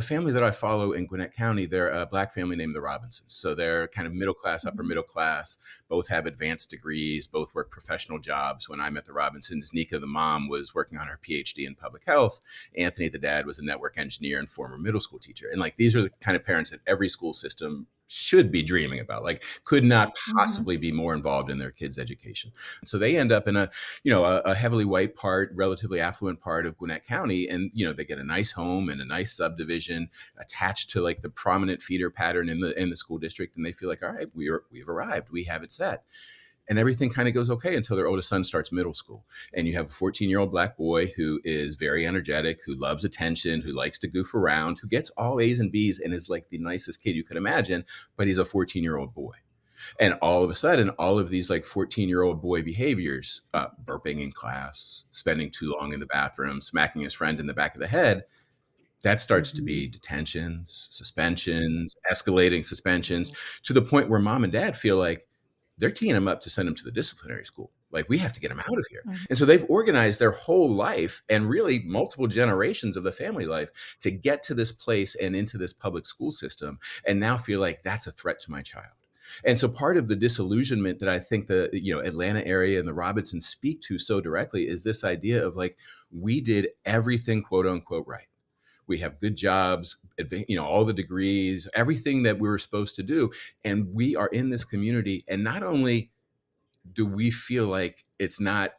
The family that I follow in Gwinnett County, they're a Black family named the Robinsons. So they're kind of middle class, upper Mhm. middle class, both have advanced degrees, both work professional jobs. When I met the Robinsons, Nika, the mom, was working on her PhD in public health. Anthony, the dad, was a network engineer and former middle school teacher. And like, these are the kind of parents that every school system should be dreaming about, like could not Mhm. possibly be more involved in their kids' education. So they end up in a heavily white part, relatively affluent part of Gwinnett County. And, they get a nice home and a nice subdivision attached to like the prominent feeder pattern in the school district. And they feel like, all right, we've arrived. We have it set. And everything kind of goes okay until their oldest son starts middle school. And you have a 14-year-old Black boy who is very energetic, who loves attention, who likes to goof around, who gets all A's and B's and is like the nicest kid you could imagine, but he's a 14-year-old boy. And all of a sudden, all of these like 14-year-old boy behaviors, burping in class, spending too long in the bathroom, smacking his friend in the back of the head, that starts to Mhm. be detentions, suspensions, escalating suspensions, to the point where mom and dad feel like they're teeing him up to send him to the disciplinary school. Like, we have to get him out of here. Mhm. And so they've organized their whole life and really multiple generations of the family life to get to this place and into this public school system, and now feel like that's a threat to my child. And so part of the disillusionment that I think the Atlanta area and the Robinsons speak to so directly is this idea of like, we did everything quote unquote right. We have good jobs, all the degrees, everything that we were supposed to do. And we are in this community. And not only do we feel like it's not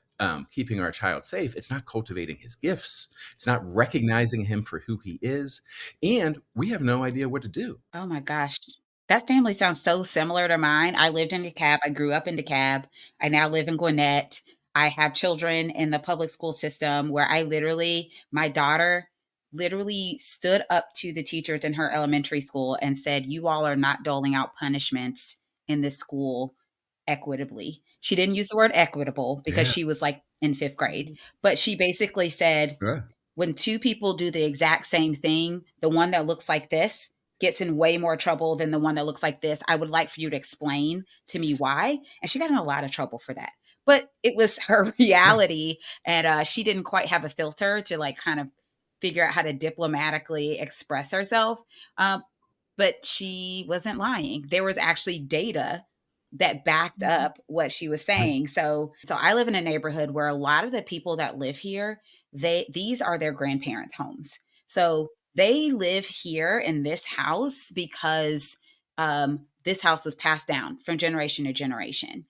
keeping our child safe, it's not cultivating his gifts, it's not recognizing him for who he is. And we have no idea what to do. Oh my gosh. That family sounds so similar to mine. I lived in DeKalb. I grew up in DeKalb. I now live in Gwinnett. I have children in the public school system where my daughter literally stood up to the teachers in her elementary school and said, "You all are not doling out punishments in this school equitably." She didn't use the word equitable because Yeah. she was like in fifth grade, but she basically said, Yeah. when two people do the exact same thing, the one that looks like this gets in way more trouble than the one that looks like this. I would like for you to explain to me why. And she got in a lot of trouble for that. But it was her Yeah. reality. And she didn't quite have a filter to like kind of figure out how to diplomatically express herself. Um, but she wasn't lying. There was actually data that backed up what she was Right. saying. So I live in a neighborhood where a lot of the people that live here, these are their grandparents' homes. So they live here in this house because this house was passed down from generation to generation.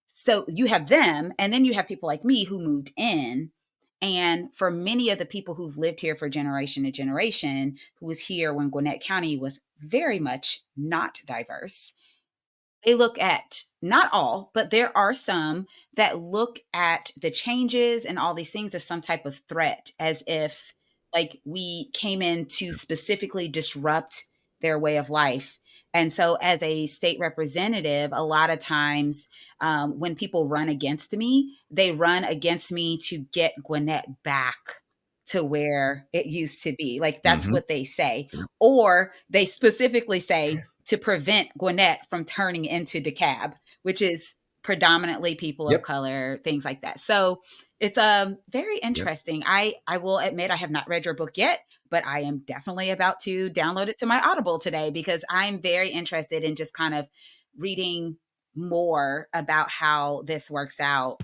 So you have them, and then you have people like me who moved in. And for many of the people who've lived here for generation to generation, who was here when Gwinnett County was very much not diverse, they look at, not all, but there are some that look at the changes and all these things as some type of threat, as if like we came in to specifically disrupt their way of life. And so, as a state representative, a lot of times when people run against me, they run against me to get Gwinnett back to where it used to be. Like that's Hmm. what they say. Or they specifically say, to prevent Gwinnett from turning into DeKalb, which is predominantly people of Yep. color, things like that. So it's very Yep. interesting. I will admit I have not read your book yet, but I am definitely about to download it to my Audible today because I'm very interested in just kind of reading more about how this works out.